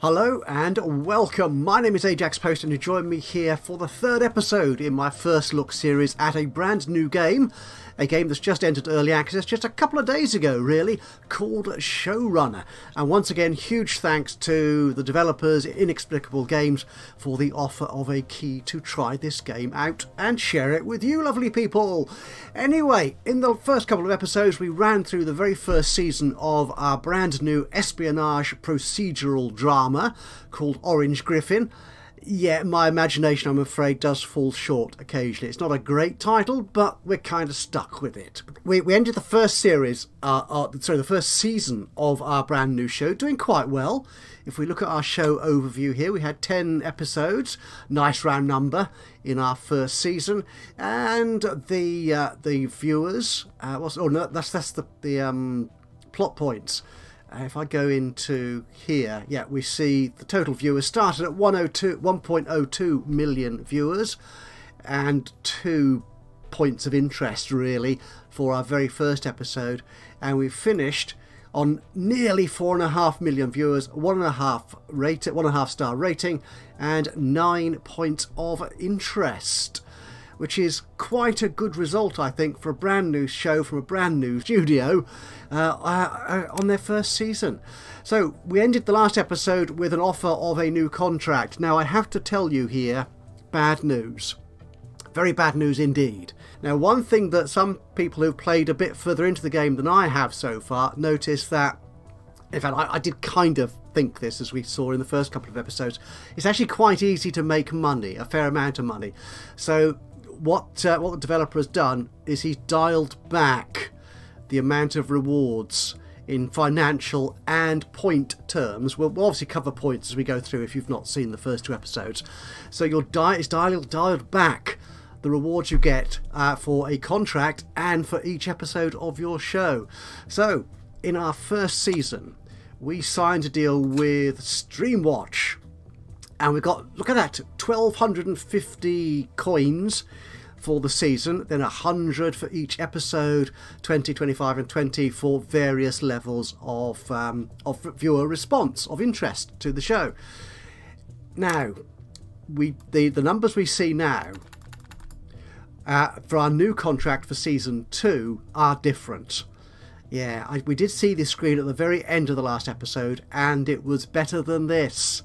Hello and welcome. My name is Ajaxpost and you join me here for the third episode in my first look series at a brand new game. A game that's just entered early access just a couple of days ago, really, called Showrunner. And once again, huge thanks to the developers, Inexplicable Games, for the offer of a key to try this game out and share it with you lovely people. Anyway, in the first couple of episodes, we ran through the very first season of our brand new espionage procedural drama called Orange Griffin. Yeah, my imagination, I'm afraid, does fall short occasionally. It's not a great title, but we're kind of stuck with it. We ended the first series, the first season of our brand new show, doing quite well. If we look at our show overview here, we had 10 episodes, nice round number in our first season, and the viewers, that's the plot points. If I go into here, yeah, we see the total viewers started at 1.02 million viewers and 2 points of interest really for our very first episode, and we finished on nearly 4.5 million viewers, 1.5 star rating and 9 points of interest, which is quite a good result, I think, for a brand new show from a brand new studio on their first season. So we ended the last episode with an offer of a new contract. Now I have to tell you here, bad news. Very bad news indeed. Now, one thing that some people who've played a bit further into the game than I have so far noticed that, in fact, I did kind of think this as we saw in the first couple of episodes, it's actually quite easy to make money, a fair amount of money. So what the developer has done is he's dialed back the amount of rewards in financial and point terms. We'll obviously cover points as we go through if you've not seen the first two episodes. So it's dialed back the rewards you get for a contract and for each episode of your show. So in our first season, we signed a deal with Streamwatch. And we got, look at that, 1,250 coins for the season, then 100 for each episode, 20, 25 and 20 for various levels of viewer response, of interest to the show. Now, the numbers we see now for our new contract for Season 2 are different. Yeah, we did see this screen at the very end of the last episode, and it was better than this.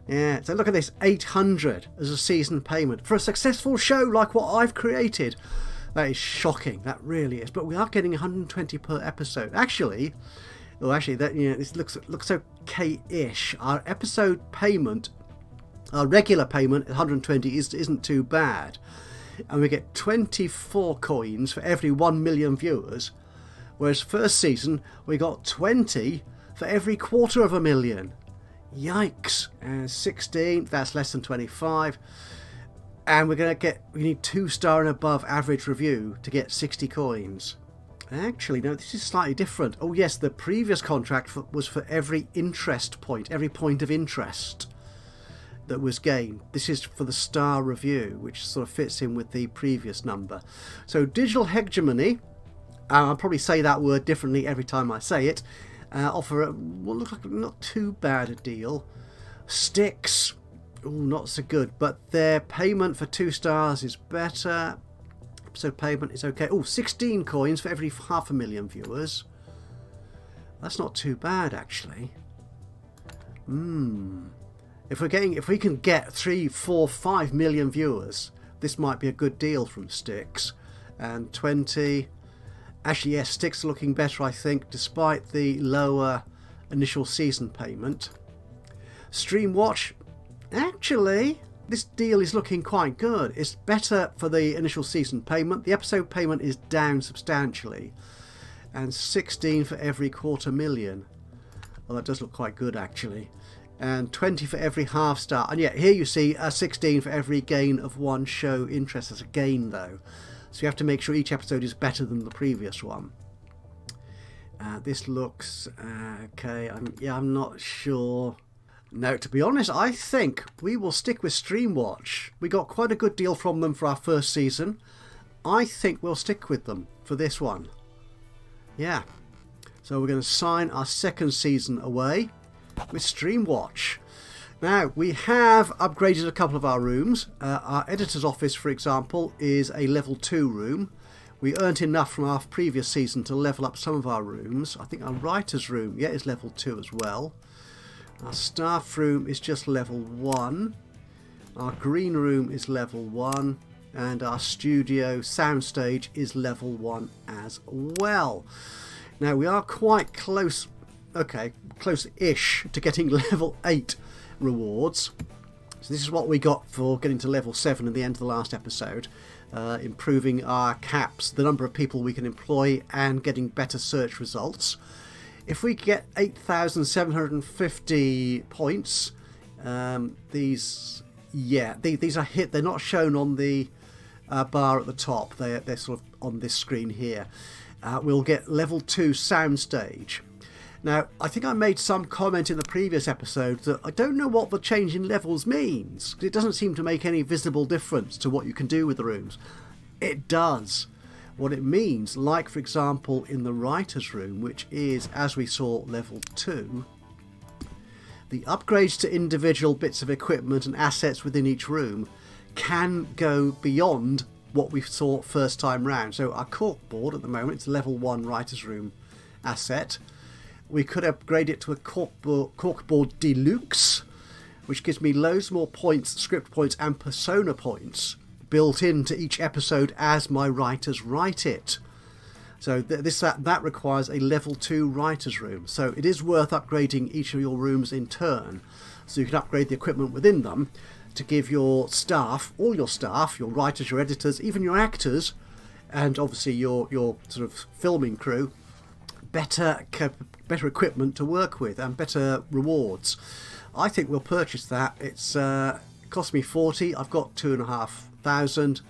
Yeah, so look at this, 800 as a season payment for a successful show like what I've created. That is shocking, that really is. But we are getting 120 per episode. Actually, that, you know, this looks okay-ish. Our episode payment, our regular payment, 120 isn't too bad, and we get 24 coins for every 1 million viewers. Whereas first season we got 20 for every 250,000. Yikes. And 16, that's less than 25, and we need 2-star and above average review to get 60 coins. Actually, no, this is slightly different. Oh yes, the previous contract was for every interest point, every point of interest that was gained. This is for the star review, which sort of fits in with the previous number. So digital hegemony, I'll probably say that word differently every time I say it, offer what looks like not too bad a deal. Sticks, not so good, but their payment for 2 stars is better. Episode payment is okay. 16 coins for every 500,000 viewers. That's not too bad actually. If we can get 3, 4, 5 million viewers, this might be a good deal from Sticks. And 20. Actually, yes, Sticks are looking better, I think, despite the lower initial season payment. Streamwatch, actually, this deal is looking quite good. It's better for the initial season payment. The episode payment is down substantially. And 16 for every 250,000. Well, that does look quite good, actually. And 20 for every half star. And yeah, here you see 16 for every gain of 1 show interest as a gain, though. So you have to make sure each episode is better than the previous one. This looks okay. I'm not sure. No, to be honest, I think we will stick with Streamwatch. We got quite a good deal from them for our first season. I think we'll stick with them for this one. Yeah. So we're going to sign our second season away. with Streamwatch. Now, we have upgraded a couple of our rooms. Our editor's office, for example, is a level 2 room. We earned enough from our previous season to level up some of our rooms. I think our writer's room, yeah, is level 2 as well. Our staff room is just level 1. Our green room is level 1. And our studio soundstage is level 1 as well. Now, we are quite close, okay, close-ish to getting level 8 rewards. So this is what we got for getting to level 7 at the end of the last episode. Improving our caps, the number of people we can employ, and getting better search results. If we get 8,750 points, these are hit. They're not shown on the bar at the top. They're sort of on this screen here. We'll get level 2 soundstage. Now, I think I made some comment in the previous episode that I don't know what the change in levels means. It doesn't seem to make any visible difference to what you can do with the rooms. It does. What it means, like for example in the writer's room, which is, as we saw, level 2, the upgrades to individual bits of equipment and assets within each room can go beyond what we saw first time round. So our corkboard at the moment, it's level 1 writer's room asset. We could upgrade it to a corkboard deluxe, which gives me loads more points, script points and persona points built into each episode as my writers write it. So that requires a level 2 writer's room. So it is worth upgrading each of your rooms in turn. So you can upgrade the equipment within them to give your staff, all your staff, your writers, your editors, even your actors, and obviously your sort of filming crew, better equipment to work with and better rewards. I think we'll purchase that. It cost me 40. I've got 2,500,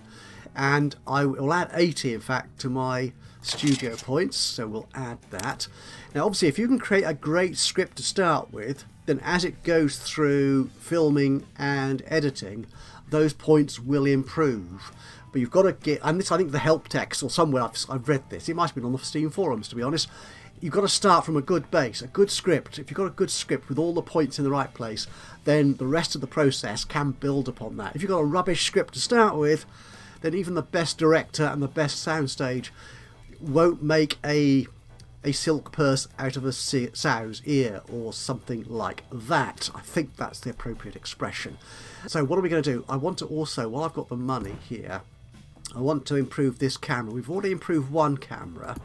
and I will add 80 in fact to my studio points, so we'll add that. Now obviously if you can create a great script to start with, then as it goes through filming and editing, those points will improve. But you've got to get, and this I think the help text or somewhere I've read this, it might have been on the Steam forums to be honest, you've got to start from a good base, a good script. If you've got a good script with all the points in the right place, then the rest of the process can build upon that. If you've got a rubbish script to start with, then even the best director and the best soundstage won't make a silk purse out of a sow's ear or something like that. I think that's the appropriate expression. So what are we going to do? I want to also, while I've got the money here, I want to improve this camera. We've already improved one camera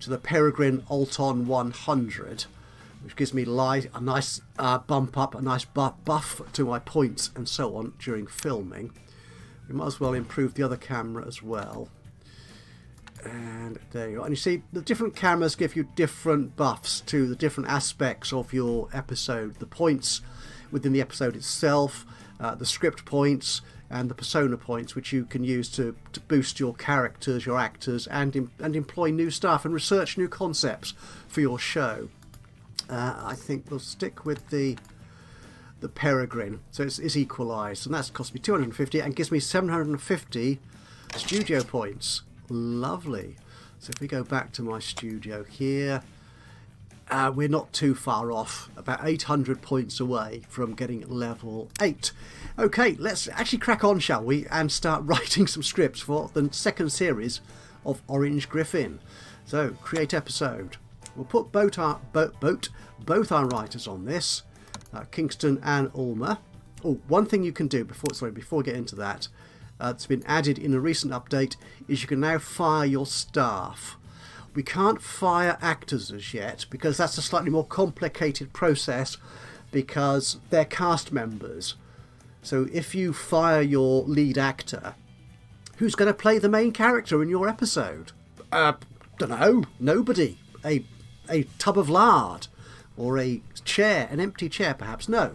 to the Peregrine Alton 100, which gives me a nice bump up, a nice buff to my points and so on during filming. We might as well improve the other camera as well. And there you go. And you see, the different cameras give you different buffs to the different aspects of your episode. The points within the episode itself, the script points, and the persona points, which you can use to boost your characters, your actors, and employ new staff and research new concepts for your show. I think we'll stick with the Peregrine, so it's equalised, and that's cost me 250 and gives me 750 studio points. Lovely. So if we go back to my studio here, we're not too far off, about 800 points away from getting level 8. Okay, let's actually crack on, shall we, and start writing some scripts for the second series of Orange Griffin. So, create episode. We'll put both our writers on this, Kingston and Ulmer. Oh, one thing you can do before we get into that, that's been added in a recent update, is you can now fire your staff. We can't fire actors as yet because that's a slightly more complicated process because they're cast members. So if you fire your lead actor, who's going to play the main character in your episode? Don't know, nobody. A tub of lard or a chair, an empty chair perhaps, no.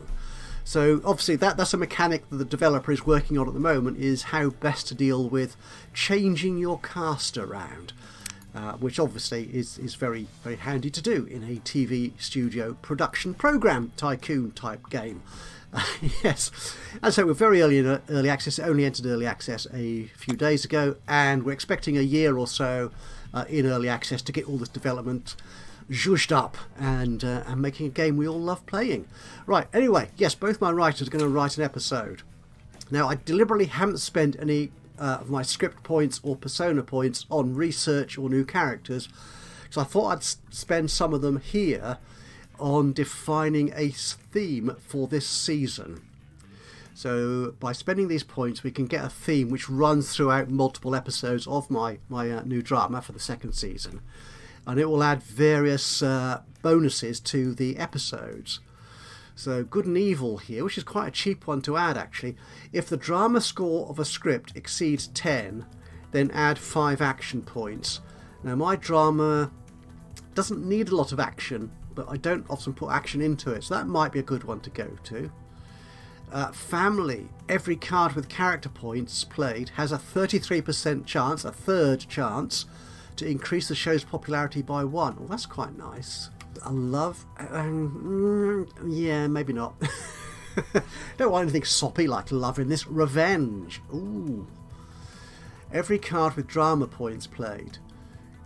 So obviously that's a mechanic that the developer is working on at the moment, is how best to deal with changing your cast around, which obviously is very, very handy to do in a TV studio production program tycoon type game. Yes, and so we're very early in early access. It only entered early access a few days ago, and we're expecting a year or so in early access to get all this development zhuzhed up and making a game we all love playing. Right, anyway, yes, both my writers are going to write an episode. Now, I deliberately haven't spent any of my script points or persona points on research or new characters, because I thought I'd spend some of them here on defining a theme for this season. So by spending these points, we can get a theme which runs throughout multiple episodes of my new drama for the second season, and it will add various bonuses to the episodes. So good and evil here, which is quite a cheap one to add actually. If the drama score of a script exceeds 10, then add 5 action points. Now my drama doesn't need a lot of action, but I don't often put action into it, so that might be a good one to go to. Family. Every card with character points played has a 33% chance, a third chance, to increase the show's popularity by 1. Well, that's quite nice. I love... yeah, maybe not. Don't want anything soppy like love in this. Revenge. Ooh. Every card with drama points played.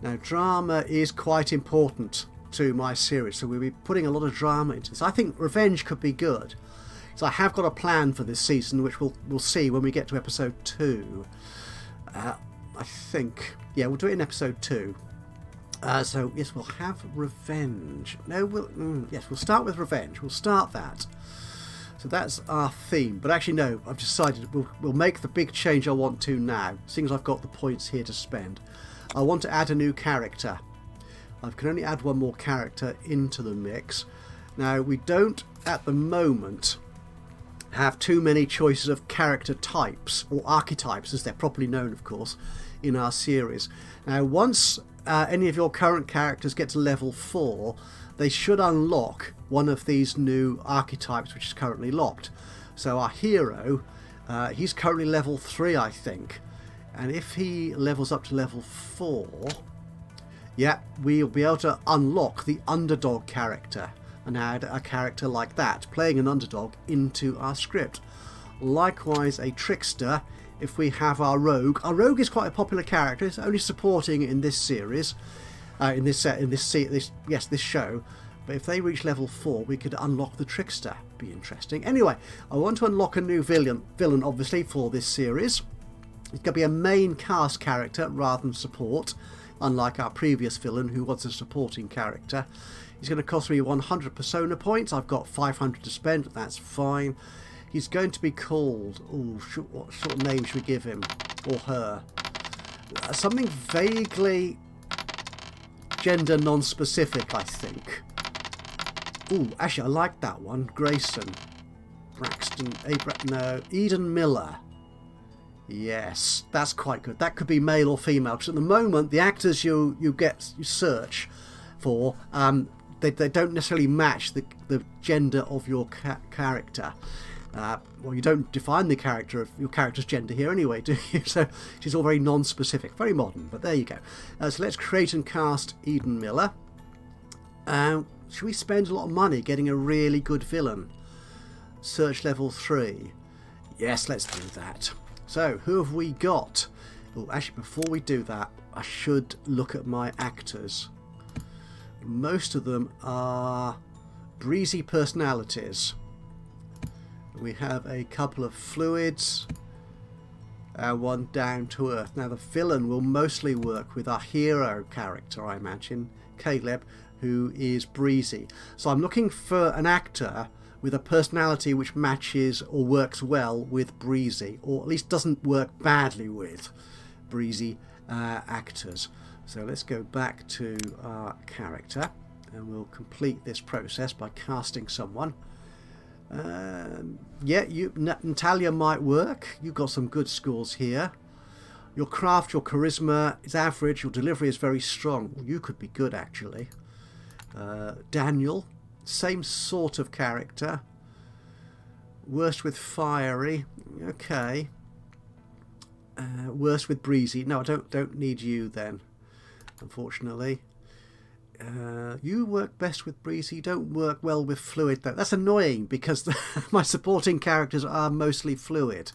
Now, drama is quite important to my series, so we'll be putting a lot of drama into this. I think revenge could be good. So I have got a plan for this season, which we'll see when we get to episode 2. I think... yeah, we'll do it in episode 2. So, yes, we'll have revenge. No, yes, we'll start with revenge. We'll start that. So that's our theme. But actually, no, I've decided we'll make the big change I want to now, seeing as I've got the points here to spend. I want to add a new character. I can only add one more character into the mix. Now, we don't, at the moment, have too many choices of character types, or archetypes as they're properly known, of course, in our series. Now, once any of your current characters get to level 4, they should unlock one of these new archetypes which is currently locked. So our hero, he's currently level 3, I think, and if he levels up to level 4, yeah, we'll be able to unlock the underdog character and add a character like that, playing an underdog, into our script. Likewise, a trickster, if we have our rogue. Our rogue is quite a popular character. It's only supporting in this series, this show. But if they reach level 4, we could unlock the trickster. Be interesting. Anyway, I want to unlock a new villain, obviously, for this series. It's going to be a main cast character rather than support, unlike our previous villain who was a supporting character. He's going to cost me 100 persona points. I've got 500 to spend. That's fine. He's going to be called... ooh, what sort of name should we give him? Or her? Something vaguely gender non-specific, I think. Ooh, actually, I like that one. Grayson. Braxton... Eden Miller. Yes, that's quite good. That could be male or female, because at the moment, the actors you search for... They don't necessarily match the gender of your character. Well, you don't define the character of your character's gender here anyway, do you? So she's all very non-specific, very modern, but there you go. So let's create and cast Eden Miller. Should we spend a lot of money getting a really good villain? Search level 3. Yes, let's do that. So, who have we got? Oh, actually, before we do that, I should look at my actors. Most of them are breezy personalities. We have a couple of fluids and one down to earth. Now the villain will mostly work with our hero character, I imagine, Caleb, who is breezy. So I'm looking for an actor with a personality which matches or works well with breezy, or at least doesn't work badly with breezy actors. So let's go back to our character and we'll complete this process by casting someone. Yeah, Natalia might work. You've got some good scores here. Your craft, your charisma is average. Your delivery is very strong. You could be good, actually. Daniel, same sort of character. Worst with fiery. Okay. Worst with breezy. No, I don't need you then, unfortunately. You work best with breezy. You don't work well with fluid, though. That's annoying because my supporting characters are mostly fluid.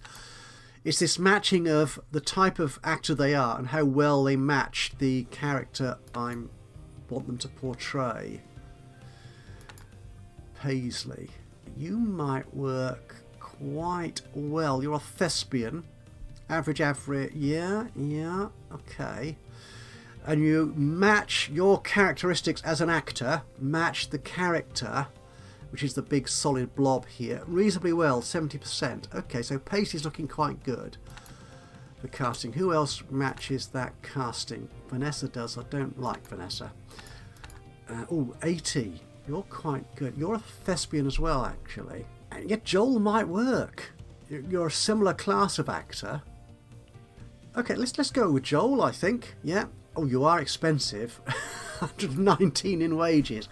It's this matching of the type of actor they are and how well they match the character I'm want them to portray. Paisley, you might work quite well. You're a thespian. Average, yeah, okay. And you match your characteristics as an actor, match the character, which is the big solid blob here, reasonably well, 70%. Okay, so Paisley's looking quite good for casting. Who else matches that casting? Vanessa does. I don't like Vanessa. Oh, 80. You're quite good. You're a thespian as well, actually. And yet Joel might work. You're a similar class of actor. Okay, let's go with Joel, I think. Yeah. Oh, you are expensive. 119 in wages.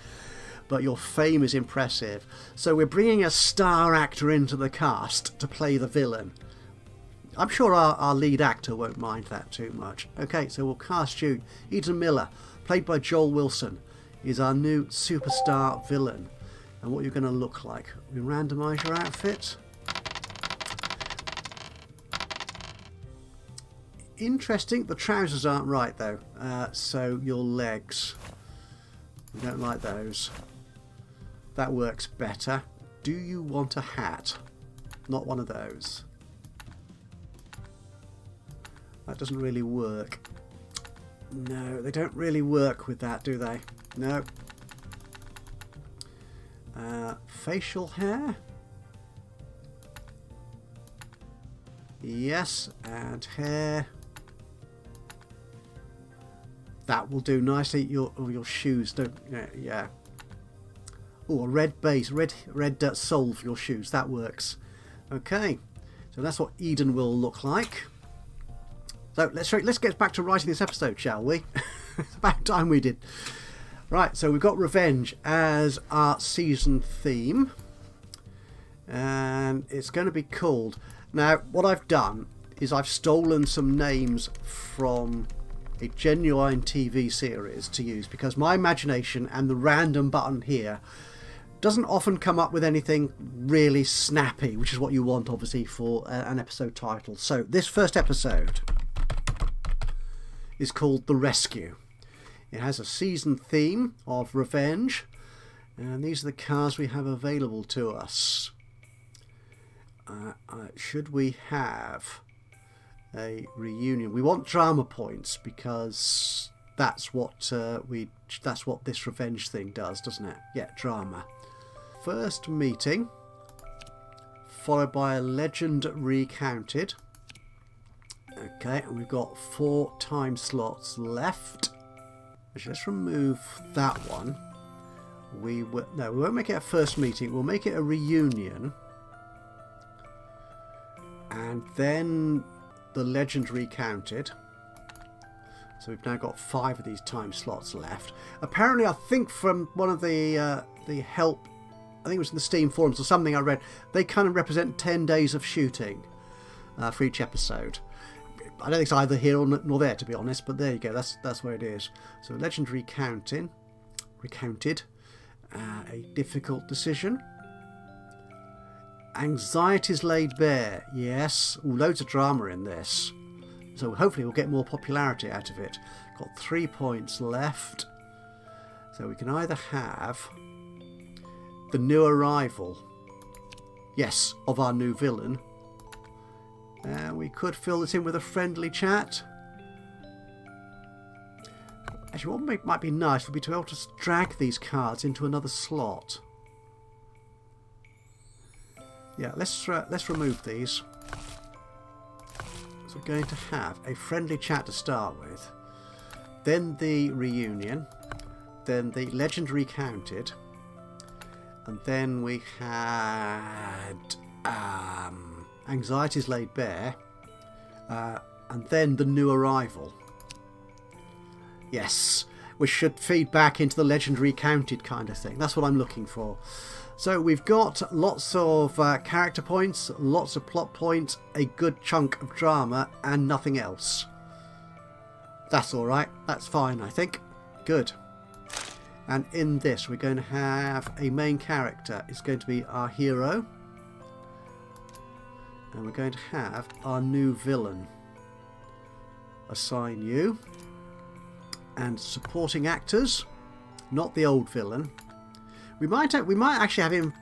But your fame is impressive. So we're bringing a star actor into the cast to play the villain. I'm sure our lead actor won't mind that too much. Okay, so we'll cast you. Eden Miller, played by Joel Wilson, is our new superstar villain. And what you're going to look like. We randomise your outfit. Interesting, the trousers aren't right though. So your legs. We don't like those. That works better. Do you want a hat? Not one of those. That doesn't really work. No, they don't really work with that, do they? No. Facial hair? Yes, and hair. That will do nicely. Your shoes don't. Yeah. Oh, a red base, red sole for your shoes. That works. Okay, so that's what Eden will look like. So let's get back to writing this episode, shall we? It's about time we did. Right, so we've got revenge as our season theme, and it's going to be called. Now, what I've done is I've stolen some names from a genuine TV series to use, because my imagination and the random button here doesn't often come up with anything really snappy, which is what you want obviously for an episode title. So this first episode is called The Rescue. It has a season theme of revenge, and these are the cards we have available to us. Should we have a reunion? We want drama points, because that's what this revenge thing does, doesn't it? Yeah, drama. First meeting, followed by a legend recounted. Okay, and we've got 4 time slots left. Actually, let's remove that one. No, we won't make it a first meeting. We'll make it a reunion, and then the legend recounted. So we've now got 5 of these time slots left. Apparently, I think from one of the help, I think it was in the Steam forums or something I read, they kind of represent 10 days of shooting for each episode. I don't think it's either here or nor there, to be honest, but there you go. That's where it is. So legend recounted, a difficult decision. Anxieties laid bare. Yes, ooh, loads of drama in this. So hopefully we'll get more popularity out of it. Got 3 points left. So we can either have the new arrival, yes, of our new villain. We could fill this in with a friendly chat. Actually, what might be nice would be to be able to drag these cards into another slot. Yeah, let's remove these. So we're going to have a friendly chat to start with, then the reunion, then the legend recounted, and then we had anxieties laid bare, and then the new arrival. Yes, which should feed back into the legend recounted kind of thing. That's what I'm looking for. So we've got lots of character points, lots of plot points, a good chunk of drama, and nothing else. That's alright, that's fine, I think. Good. And in this we're going to have a main character. It's going to be our hero. And we're going to have our new villain. Assign you. And supporting actors. not the old villain. We might actually have him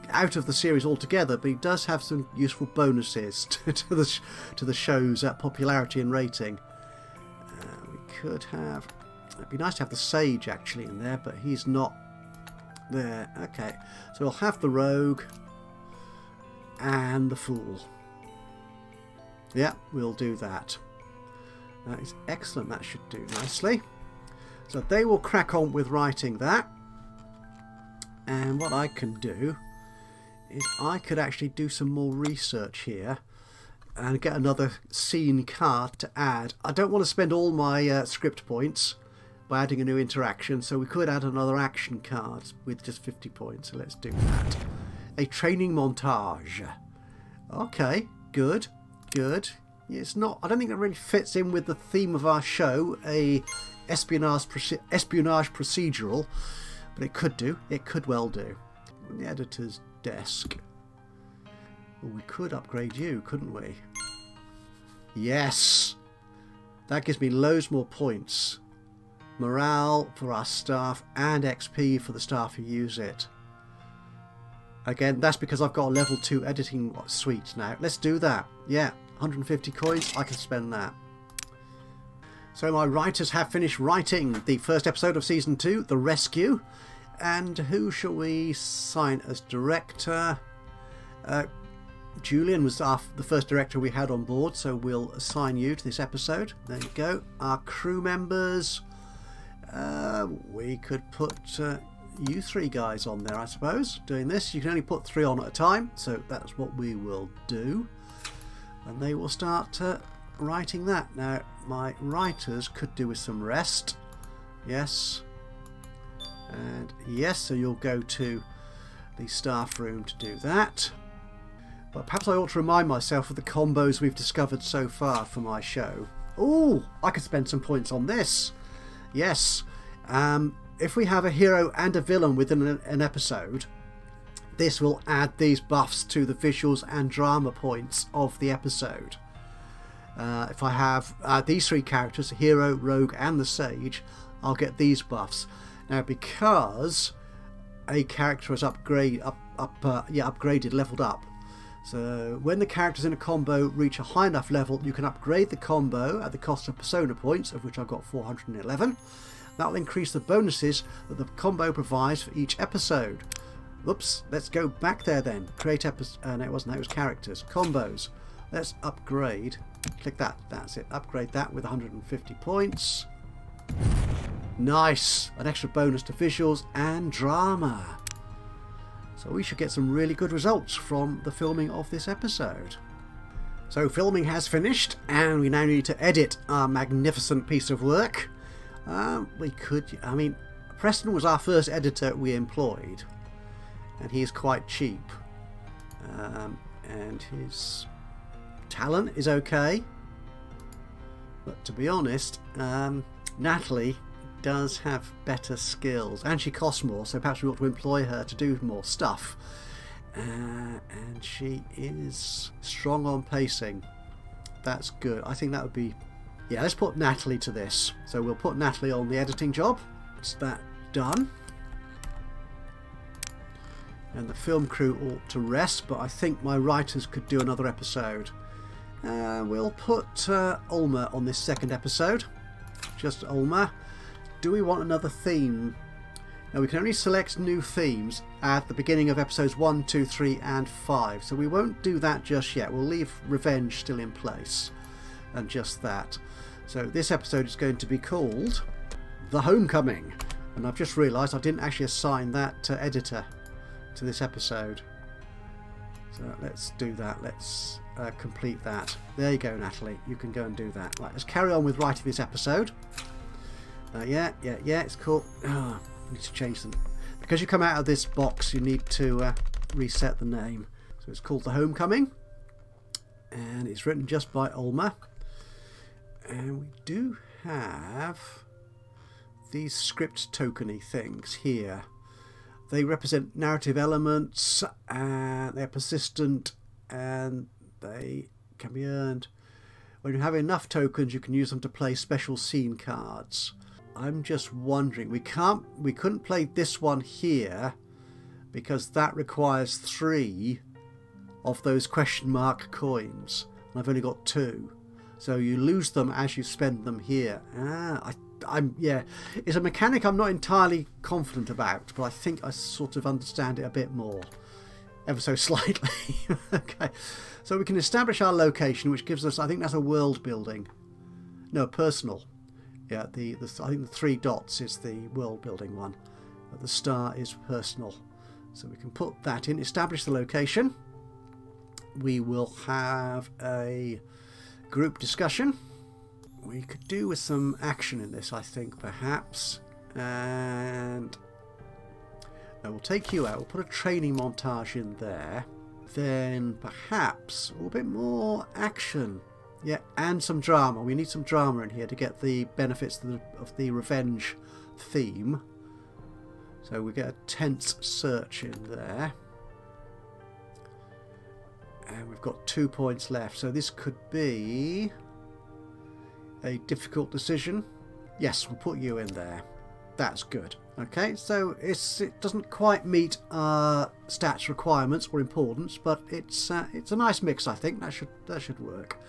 out of the series altogether, but he does have some useful bonuses to the show's popularity and rating. We could have... It'd be nice to have the Sage actually in there, but he's not there. Okay, so we'll have the Rogue and the Fool. Yeah, we'll do that. That is excellent. That should do nicely. So they will crack on with writing that. And what I can do is I could actually do some more research here and get another scene card to add. I don't want to spend all my script points by adding a new interaction, so we could add another action card with just 50 points. So let's do that. A training montage. Okay, good, good. It's not. I don't think that really fits in with the theme of our show, a espionage procedural, but it could do. It could well do. The editor's desk. Well, we could upgrade you, couldn't we? Yes. That gives me loads more points. Morale for our staff and XP for the staff who use it. Again, that's because I've got a level 2 editing suite now. Let's do that. Yeah, 150 coins, I can spend that. So my writers have finished writing the first episode of Season 2, The Rescue. And who shall we sign as director? Julian was the first director we had on board, so we'll assign you to this episode. There you go. Our crew members... we could put you 3 guys on there, I suppose. Doing this, you can only put 3 on at a time, so that's what we will do. And they will start writing that. Now, my writers could do with some rest. Yes. And yes, so you'll go to the staff room to do that. But perhaps I ought to remind myself of the combos we've discovered so far for my show. Oh, I could spend some points on this. Yes. If we have a hero and a villain within an episode, this will add these buffs to the visuals and drama points of the episode. If I have these 3 characters, the hero, rogue and the sage, I'll get these buffs. Now, because a character is upgraded, leveled up, so when the characters in a combo reach a high enough level, you can upgrade the combo at the cost of persona points, of which I've got 411. That will increase the bonuses that the combo provides for each episode. Whoops, let's go back there then. Create episode. No, it wasn't that, it was characters. Combos. Let's upgrade. Click that. That's it. Upgrade that with 150 points. Nice! An extra bonus to visuals and drama. So we should get some really good results from the filming of this episode. So filming has finished and we now need to edit our magnificent piece of work. Preston was our first editor we employed and he's quite cheap. And his talent is okay. But to be honest, Natalie does have better skills and she costs more, so perhaps we ought to employ her to do more stuff. And she is strong on pacing. That's good. I think that would be... Yeah, let's put Natalie to this. So we'll put Natalie on the editing job. That's that done. And the film crew ought to rest, but I think my writers could do another episode. We'll put Ulma on this second episode. Just Ulma. Do we want another theme? Now we can only select new themes at the beginning of episodes 1, 2, 3 and 5. So we won't do that just yet. We'll leave Revenge still in place. And just that. So this episode is going to be called The Homecoming. And I've just realised I didn't actually assign that editor to this episode. So let's do that. Let's complete that. There you go, Natalie. You can go and do that. Right, let's carry on with writing this episode. Yeah, it's cool. Oh, I need to change them. Because you come out of this box, you need to reset the name. So it's called The Homecoming. And it's written just by Ulma. And we do have these script tokeny things here. They represent narrative elements and they're persistent and they can be earned. When you have enough tokens, you can use them to play special scene cards. I'm just wondering, we couldn't play this one here because that requires 3 of those question mark coins, and I've only got 2, so you lose them as you spend them here. Yeah, it's a mechanic I'm not entirely confident about, but I think I sort of understand it a bit more, ever so slightly. Okay, so we can establish our location, which gives us, I think that's a world building. No, personal. Yeah, I think the 3 dots is the world building one. The star is personal. So we can put that in, establish the location. We will have a group discussion. We could do with some action in this, I think, perhaps. And we'll take you out. We'll put a training montage in there. Then perhaps a little bit more action. Yeah, and some drama. We need some drama in here to get the benefits of the revenge theme. So we get a tense search in there. And we've got 2 points left. So this could be a difficult decision. Yes, we'll put you in there. That's good. Okay, so it doesn't quite meet our stats requirements or importance, but it's a nice mix, I think. That should work.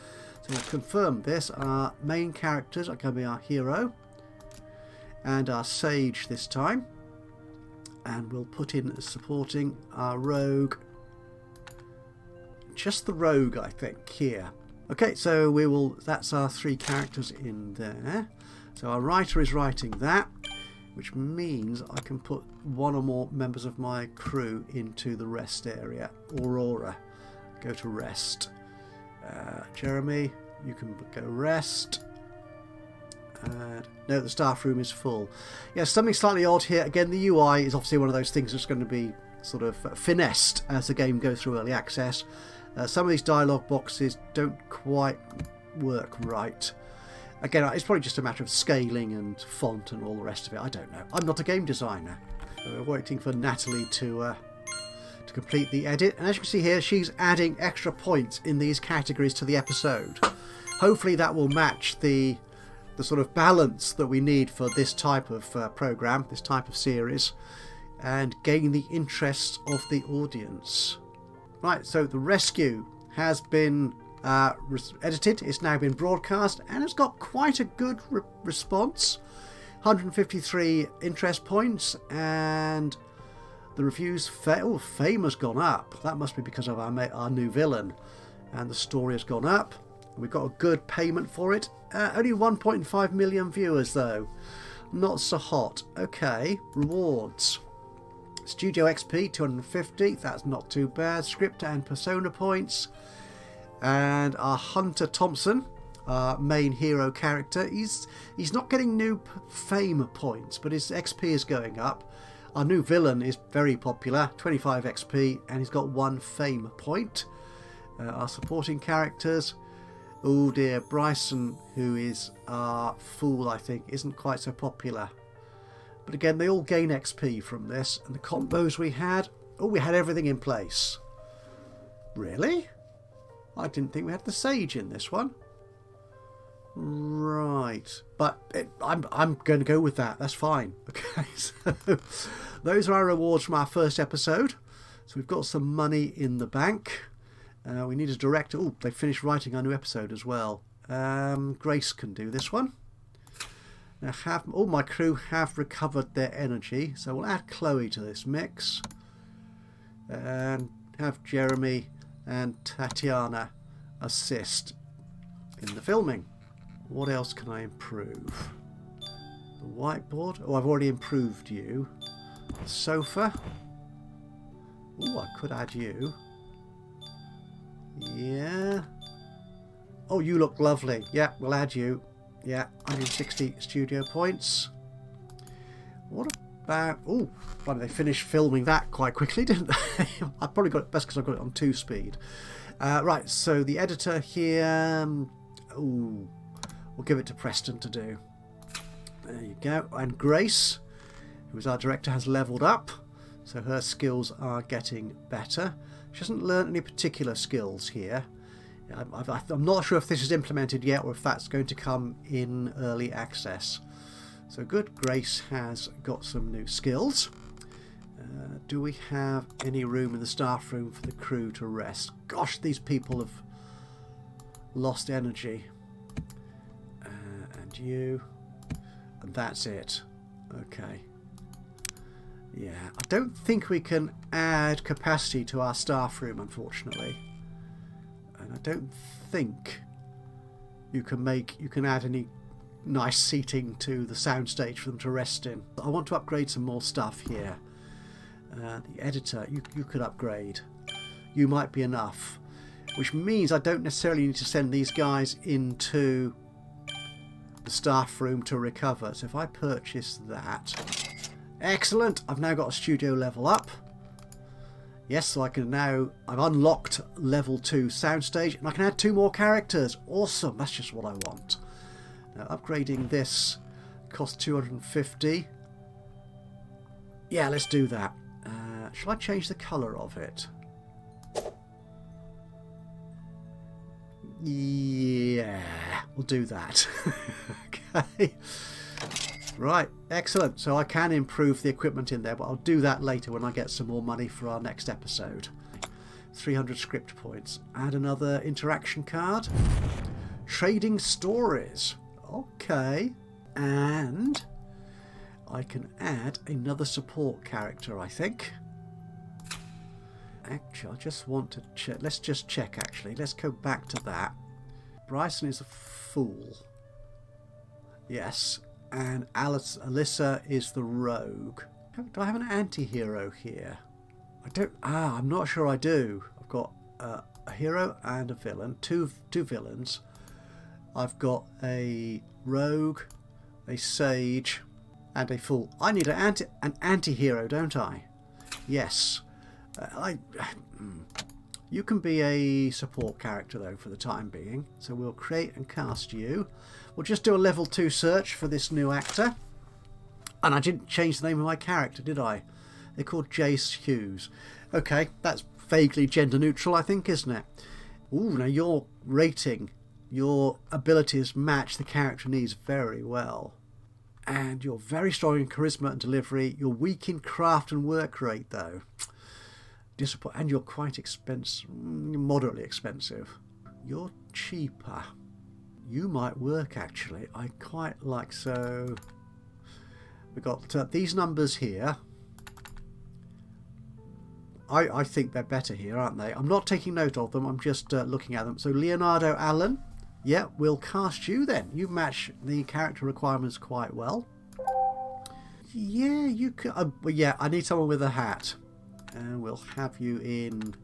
So we'll confirm this. Our main characters are going to be our hero and our sage this time. And we'll put in supporting our rogue. Just the rogue, I think, here. Okay, so that's our 3 characters in there. So our writer is writing that, which means I can put 1 or more members of my crew into the rest area. Aurora, go to rest. Jeremy, you can go rest. No, the staff room is full. Yeah, something slightly odd here. Again, the UI is obviously one of those things that's going to be sort of finessed as the game goes through early access. Some of these dialogue boxes don't quite work right. Again, it's probably just a matter of scaling and font and all the rest of it. I don't know. I'm not a game designer. So we're waiting for Natalie to complete the edit. And as you can see here, she's adding extra points in these categories to the episode. Hopefully that will match the sort of balance that we need for this type of program, this type of series, and gain the interest of the audience. Right, so the rescue has been edited. It's now been broadcast, and it's got quite a good response. 153 interest points, and the reviews fame has gone up. That must be because of our new villain, and the story has gone up. We've got a good payment for it. Only 1.5 million viewers though. Not so hot. Okay, rewards. Studio XP 250, that's not too bad. Script and persona points. And our Hunter Thompson, our main hero character, he's not getting new fame points, but his XP is going up. Our new villain is very popular, 25 XP, and he's got 1 fame point. Our supporting characters, oh dear, Bryson, who is our fool, I think, isn't quite so popular. But again, they all gain XP from this. And the combos we had, we had everything in place. Really? I didn't think we had the sage in this one. Right, but I'm going to go with that. That's fine. Okay, so those are our rewards from our first episode. So we've got some money in the bank. We need a director. Oh, they finished writing our new episode as well. Grace can do this one. Now, all my crew have recovered their energy, so we'll add Chloe to this mix, and have Jeremy and Tatiana assist in the filming. What else can I improve? The whiteboard. Oh, I've already improved you. The sofa. Oh, I could add you. Yeah. Oh, you look lovely. Yeah, we'll add you. Yeah, 160 studio points. What about... Oh, well, they finished filming that quite quickly, didn't they? I probably got it best because I got it on 2 speed. Right, so the editor here... Ooh, we'll give it to Preston to do. There you go. And Grace, who is our director, has leveled up. So her skills are getting better. She hasn't learned any particular skills here. I'm not sure if this is implemented yet or if that's going to come in early access. So good, Grace has got some new skills. Do we have any room in the staff room for the crew to rest? Gosh, these people have lost energy. And you. And that's it. Okay. Yeah, I don't think we can add capacity to our staff room, unfortunately. And I don't think you can add any nice seating to the soundstage for them to rest in. I want to upgrade some more stuff here. The editor, you could upgrade. You might be enough. Which means I don't necessarily need to send these guys into the staff room to recover. So if I purchase that... Excellent! I've now got a studio level up. Yes, so I can now... I've unlocked level 2 soundstage and I can add 2 more characters. Awesome! That's just what I want. Now upgrading this costs 250. Yeah, let's do that. Shall I change the colour of it? Yeah, we'll do that. Okay. Right, excellent. So I can improve the equipment in there, but I'll do that later when I get some more money for our next episode. 300 script points. Add another interaction card. Trading stories. Okay. And I can add another support character, I think. Actually, I just want to check. Let's just check, actually. Let's go back to that. Bryson is a fool. Yes. And Alyssa is the rogue. Do I have an anti-hero here? I don't... I'm not sure I do. I've got a hero and a villain. Two villains. I've got a rogue, a sage, and a fool. I need an anti-hero, don't I? Yes. You can be a support character, though, for the time being. So we'll create and cast you. We'll just do a level 2 search for this new actor. And I didn't change the name of my character, did I? They're called Jace Hughes. Okay, that's vaguely gender neutral, I think, isn't it? Ooh, now your rating, your abilities match the character needs very well. And you're very strong in charisma and delivery. You're weak in craft and work rate, though. And you're quite expensive, moderately expensive. You're cheaper. You might work, actually. I quite like, so we've got these numbers here. I think they're better here, aren't they? I'm not taking note of them, I'm just looking at them. So Leonardo Allen, yeah, we'll cast you then. You match the character requirements quite well. Yeah, you could. Well, yeah, I need someone with a hat. And we'll have you in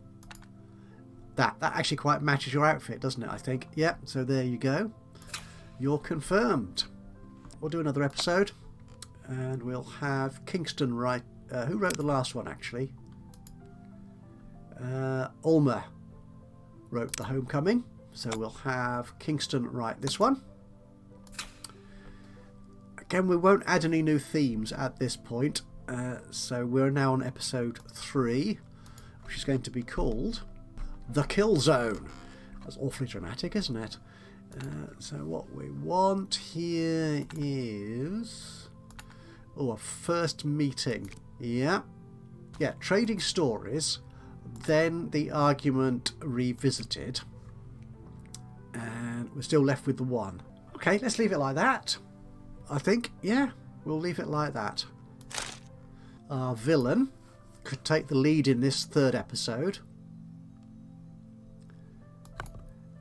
that. That actually quite matches your outfit, doesn't it, I think? Yep, so there you go. You're confirmed. We'll do another episode. And we'll have Kingston write... who wrote the last one, actually? Ulmer wrote The Homecoming. So we'll have Kingston write this one. Again, we won't add any new themes at this point. So we're now on episode 3, which is going to be called The Kill Zone. That's awfully dramatic, isn't it? So what we want here is... Oh, a first meeting. Yeah. Yeah, trading stories. Then the argument revisited. And we're still left with the 1. Okay, let's leave it like that. I think, yeah, we'll leave it like that. Our villain could take the lead in this 3rd episode.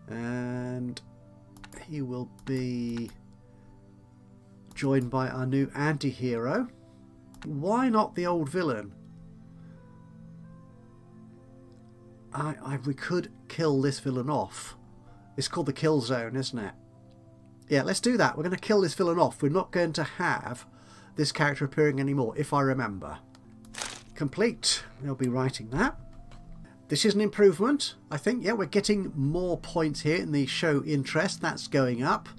And he will be joined by our new anti-hero. Why not the old villain? We could kill this villain off. It's called the Kill Zone, isn't it? Yeah, let's do that. We're going to kill this villain off. We're not going to have this character appearing anymore, if I remember. Complete. They'll be writing that. This is an improvement, I think. Yeah, we're getting more points here in the show interest. That's going up.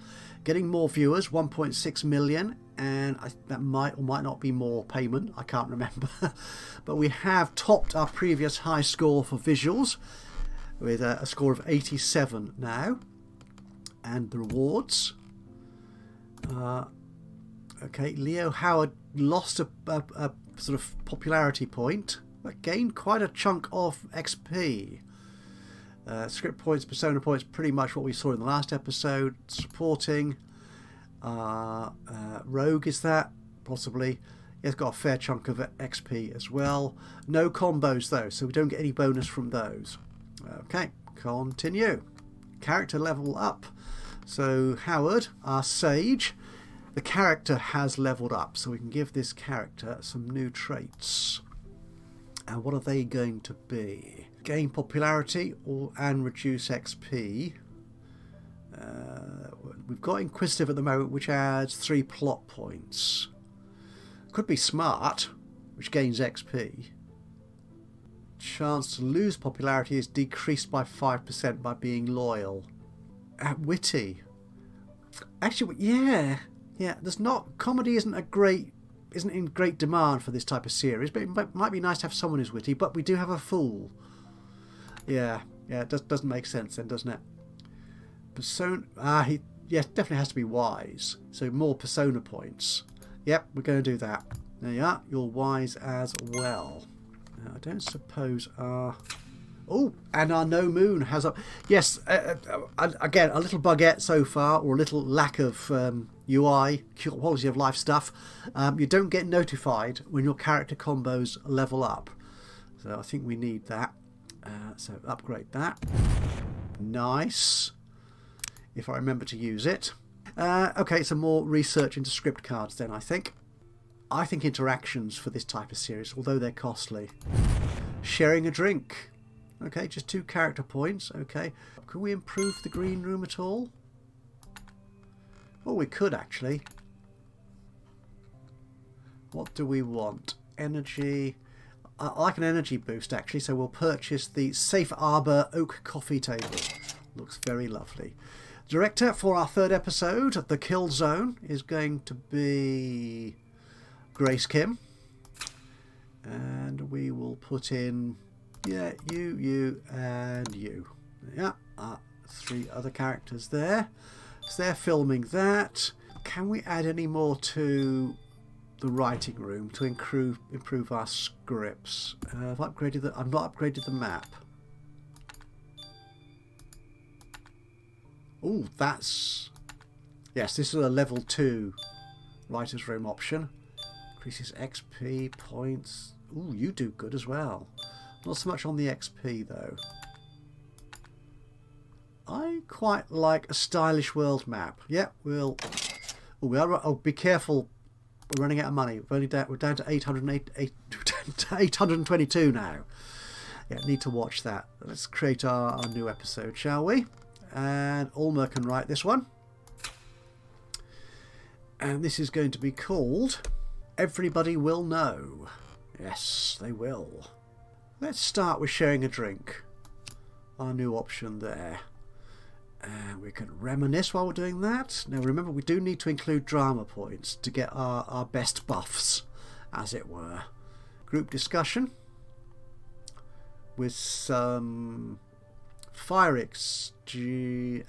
Getting more viewers, 1.6 million. And that might or might not be more payment. I can't remember. But we have topped our previous high score for visuals with a score of 87 now. And the rewards. Okay, Leo Howard lost a sort of popularity point, but gained quite a chunk of XP. Script points, persona points, pretty much what we saw in the last episode. Supporting. Rogue, is that? Possibly. He's got a fair chunk of XP as well. No combos though, so we don't get any bonus from those. Okay, continue. Character level up. So Howard, our sage, the character has leveled up, so we can give this character some new traits. And what are they going to be? Gain popularity and reduce XP. We've got Inquisitive at the moment, which adds 3 plot points. Could be Smart, which gains XP. Chance to lose popularity is decreased by 5% by being loyal. Witty. Actually, yeah. There's not comedy isn't in great demand for this type of series, but it might be nice to have someone who's witty. But we do have a fool. Yeah. It doesn't make sense then, doesn't it? Persona. He definitely has to be wise. So more persona points. Yep, we're going to do that. There you are. You're wise as well. Now, I don't suppose our... Oh, and our No Moon has up. Yes, again, a little bugette so far, or a little lack of UI, quality of life stuff. You don't get notified when your character combos level up. So I think we need that. So upgrade that. Nice. If I remember to use it. Okay, some more research into script cards then, I think. I think interactions for this type of series, although they're costly. Sharing a drink. Okay, just 2 character points. Okay. Can we improve the green room at all? Oh, we could actually. What do we want? Energy. I like an energy boost actually, so we'll purchase the Safe Arbor Oak Coffee Table. Looks very lovely. Director for our 3rd episode of The Kill Zone is going to be Grace Kim. And we will put in, you, and you. Yeah, 3 other characters there. So they're filming that. Can we add any more to the writing room to improve our scripts? I've not upgraded the map. Oh, that's... Yes, this is a level 2 writer's room option. Increases XP points. Ooh, you do good as well. Not so much on the XP, though. I quite like a stylish world map. Yeah, we'll... Oh, be careful. We're running out of money. We're down to 822 now. Yeah, need to watch that. Let's create our new episode, shall we? And Ulmer can write this one. And this is going to be called Everybody Will Know. Yes, they will. Let's start with sharing a drink. Our new option there. And we can reminisce while we're doing that. Now remember, we do need to include drama points to get our best buffs, as it were. Group discussion. With some...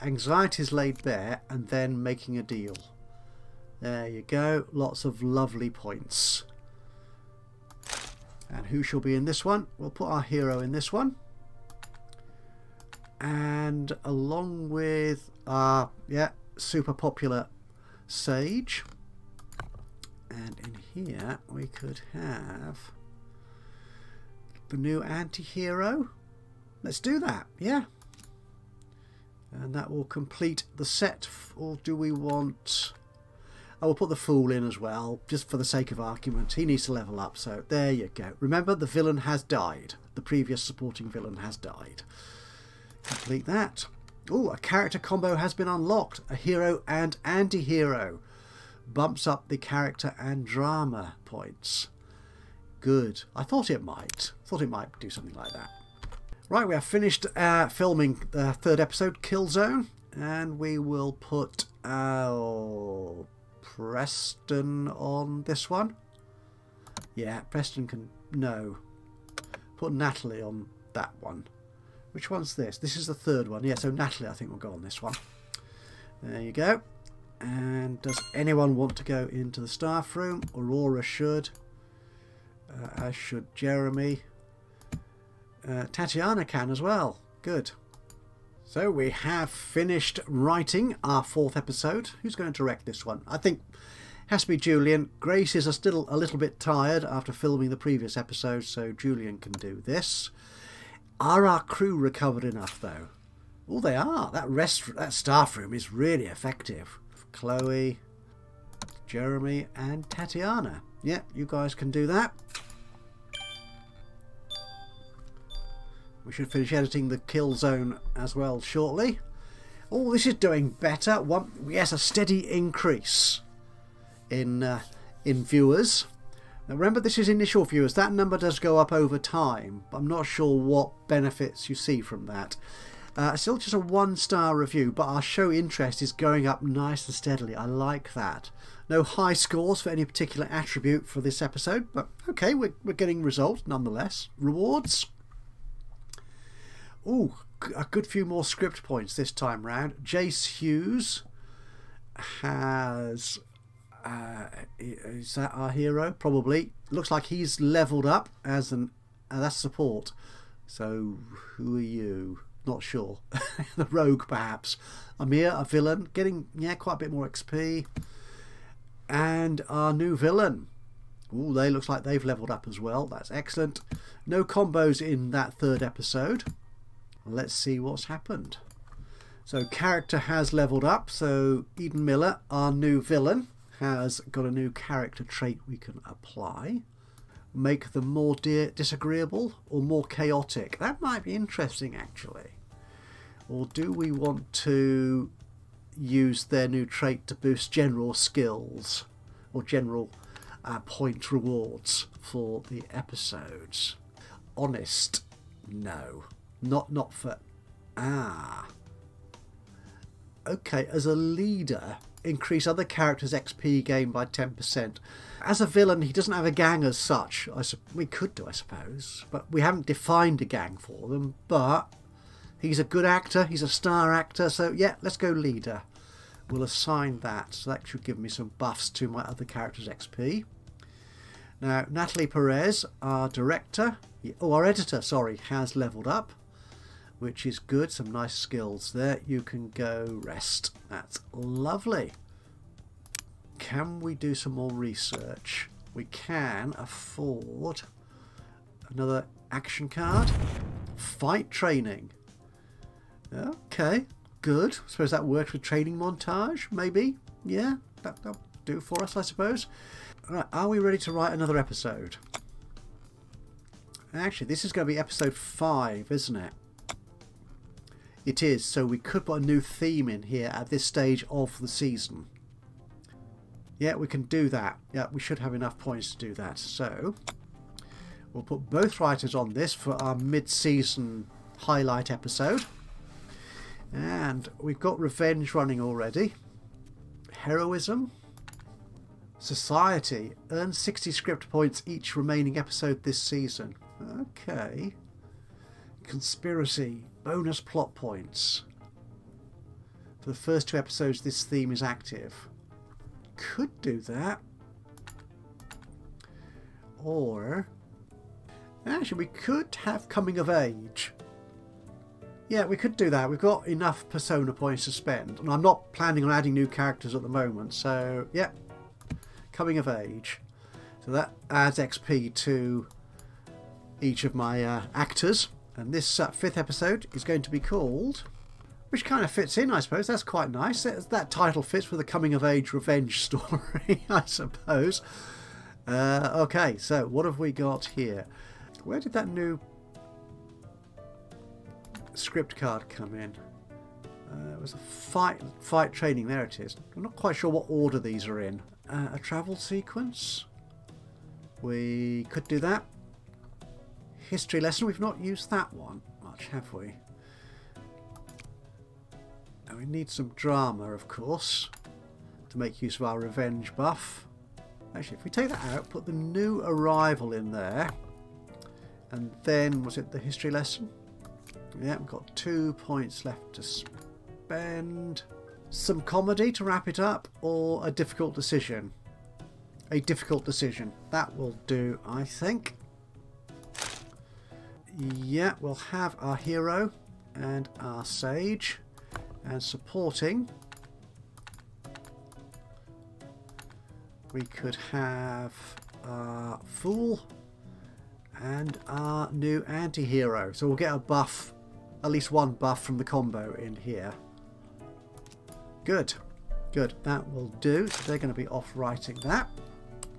anxieties laid bare, and then making a deal. There you go. Lots of lovely points. And who shall be in this one? We'll put our hero in this one. And along with our super popular sage. And in here we could have the new anti-hero. Let's do that, yeah. And that will complete the set. Or do we want... I will put the fool in as well, just for the sake of argument. He needs to level up, so there you go. Remember, the villain has died. The previous supporting villain has died. Complete that. Oh, a character combo has been unlocked. A hero and anti-hero. Bumps up the character and drama points. Good. I thought it might. Do something like that. Right, we have finished filming the 3rd episode, Kill Zone, and we will put Preston on this one. Yeah, Preston can... No. Put Natalie on that one. Which one's this? This is the 3rd one. Yeah, so Natalie, I think, will go on this one. There you go. And does anyone want to go into the staff room? Aurora should. As should Jeremy. Tatiana can as well. Good. So we have finished writing our 4th episode. Who's going to direct this one? I think it has to be Julian. Grace is still a little bit tired after filming the previous episode, so Julian can do this. Are our crew recovered enough though? Oh, they are. That staff room is really effective. Chloe, Jeremy and Tatiana. Yeah, you guys can do that. We should finish editing the kill zone as well shortly. Oh, this is doing better. Yes, a steady increase in viewers. Now remember, this is initial viewers. That number does go up over time, but I'm not sure what benefits you see from that. Still just a 1-star review, but our show interest is going up nice and steadily. I like that. No high scores for any particular attribute for this episode, but okay, we're getting results nonetheless. Rewards. Ooh, a good few more script points this time round. Jace Hughes has... is that our hero? Probably. Looks like he's leveled up as an... that's support. So, who are you? Not sure. The rogue, perhaps. Amir, a villain. Getting, quite a bit more XP. And our new villain. Ooh, they looks like they've leveled up as well. That's excellent. No combos in that 3rd episode. Let's see what's happened. So character has leveled up. So Eden Miller, our new villain, has got a new character trait we can apply. Make them more disagreeable or more chaotic. That might be interesting actually. Or do we want to use their new trait to boost general skills or general point rewards for the episodes? Honest, no. Not for... Okay, as a leader, increase other characters' XP gain by 10%. As a villain, he doesn't have a gang as such. We could do, I suppose. But we haven't defined a gang for them. But he's a good actor. He's a star actor. So, yeah, let's go leader. We'll assign that. So that should give me some buffs to my other characters' XP. Now, Natalie Perez, our director... our editor, sorry, has leveled up, which is good. Some nice skills there. You can go rest. That's lovely. Can we do some more research? We can afford another action card. Fight training. Okay, good. I suppose that works with training montage, maybe. Yeah, that'll do for us, I suppose. All right, are we ready to write another episode? Actually, this is going to be episode 5, isn't it? It is, so we could put a new theme in here at this stage of the season. Yeah, we can do that. Yeah, we should have enough points to do that. So, we'll put both writers on this for our mid-season highlight episode. And we've got revenge running already. Heroism. Society. Earn 60 script points each remaining episode this season. Okay. Conspiracy. Bonus plot points. For the first 2 episodes this theme is active. Could do that. Or... actually, we could have coming of age. Yeah, we could do that. We've got enough persona points to spend. And I'm not planning on adding new characters at the moment. So, yeah. Coming of age. So that adds XP to each of my actors. And this 5th episode is going to be called... which kind of fits in, I suppose. That's quite nice. That title fits with a coming-of-age revenge story, I suppose. Okay, so what have we got here? Where did that new script card come in? It was a fight training. There it is. I'm not quite sure what order these are in. A travel sequence. We could do that. History lesson. We've not used that one much, have we? And we need some drama, of course, to make use of our revenge buff. Actually, if we take that out, put the new arrival in there, and then, was it the history lesson? Yeah, we've got 2 points left to spend. some comedy to wrap it up, or a difficult decision? A difficult decision. That will do, I think. Yeah, we'll have our hero and our sage, and supporting we could have our fool and our new anti-hero. So we'll get a buff, at least one buff from the combo in here. Good, good, that will do. So they're going to be off writing that,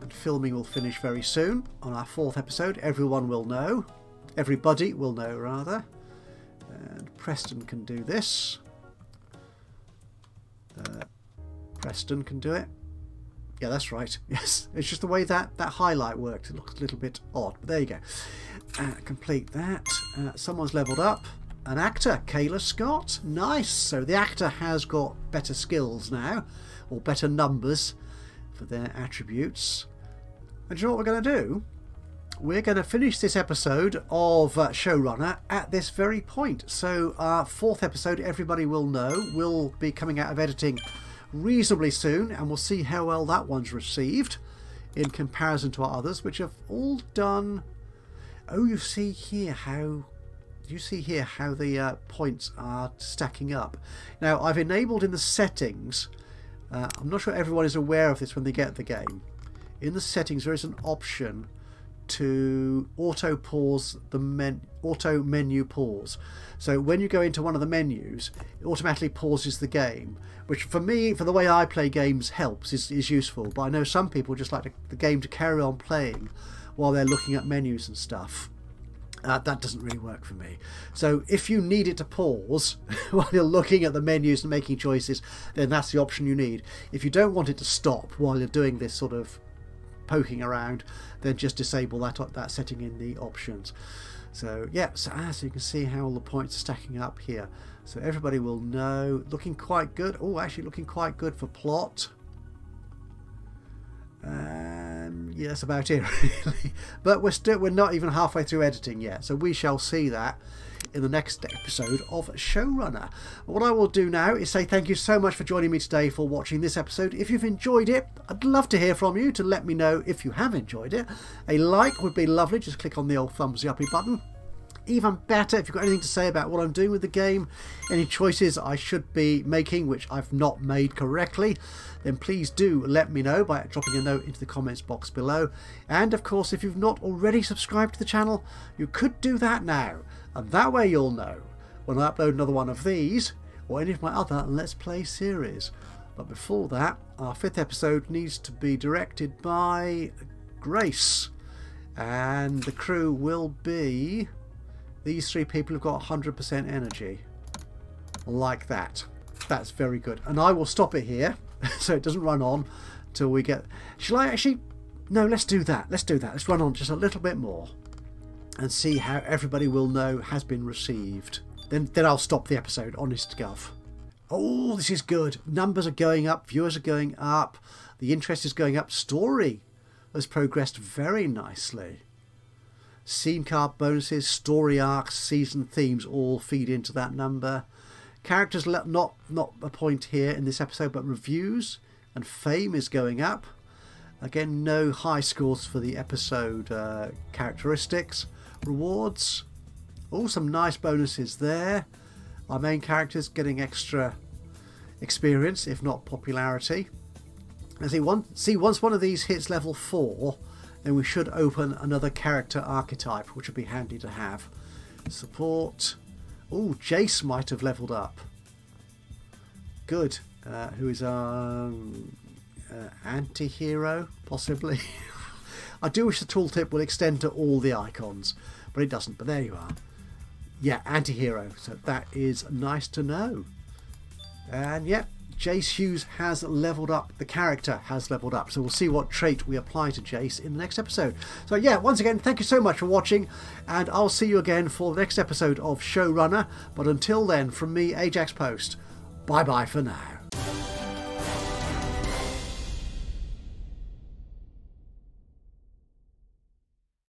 and filming will finish very soon on our 4th episode. Everyone will know, everybody will know rather, and Preston can do this. Preston can do it. Yeah, that's right. Yes, it's just the way that highlight works. It looks a little bit odd, but there you go. Complete that. Someone's leveled up. An actor, Kayla Scott. Nice. So the actor has got better skills now, or better numbers for their attributes. And do you know what we're going to do? We're going to finish this episode of Showrunner at this very point. So our 4th episode, everybody will know, will be coming out of editing reasonably soon, and we'll see how well that one's received in comparison to our others, which have all done. Oh, you see here how the points are stacking up. Now, I've enabled in the settings, I'm not sure everyone is aware of this when they get the game. In the settings there is an option to auto menu pause. So when you go into one of the menus, it automatically pauses the game, which for me, for the way I play games, helps, is useful. But I know some people just like the game to carry on playing while they're looking at menus and stuff. That doesn't really work for me. So if you need it to pause while you're looking at the menus and making choices, then that's the option you need. If you don't want it to stop while you're doing this sort of poking around, then just disable that setting in the options. So yeah, so you can see how all the points are stacking up here. So everybody will know. Looking quite good. Oh, actually looking quite good for plot. Yeah, that's about it really. But we're not even halfway through editing yet, so we shall see that in the next episode of Showrunner. What I will do now is say thank you so much for joining me today for watching this episode. If you've enjoyed it, I'd love to hear from you, to let me know if you have enjoyed it. A like would be lovely. Just click on the old thumbsy uppy button. Even better, if you've got anything to say about what I'm doing with the game, any choices I should be making which I've not made correctly, then please do let me know by dropping a note into the comments box below. And of course, if you've not already subscribed to the channel, you could do that now, and that way you'll know when I upload another one of these or any of my other Let's Play series. But before that, our 5th episode needs to be directed by Grace, and the crew will be these 3 people who've got 100% energy. Like that. That's very good. And I will stop it here so it doesn't run on till we get... Shall I actually... No, let's do that. Let's do that. Let's run on just a little bit more and see how everybody will know has been received. Then I'll stop the episode, honest to gov. Oh, this is good. Numbers are going up. Viewers are going up. The interest is going up. Story has progressed very nicely. Scene card bonuses, story arcs, season themes all feed into that number. Characters, not a point here in this episode, but reviews and fame is going up. Again, no high scores for the episode characteristics. Rewards, oh, some nice bonuses there. Our main characters getting extra experience, if not popularity. As once one of these hits level 4, then we should open another character archetype, which would be handy to have. Support. Oh, Jace might have leveled up. Good. Who is our anti-hero, possibly? I do wish the tooltip would extend to all the icons, but it doesn't. But there you are. Yeah, anti-hero. So that is nice to know. And yeah, Jace Hughes has leveled up. The character has leveled up. So we'll see what trait we apply to Jace in the next episode. So yeah, once again, thank you so much for watching, and I'll see you again for the next episode of Showrunner. But until then, from me, Ajaxpost, bye-bye for now.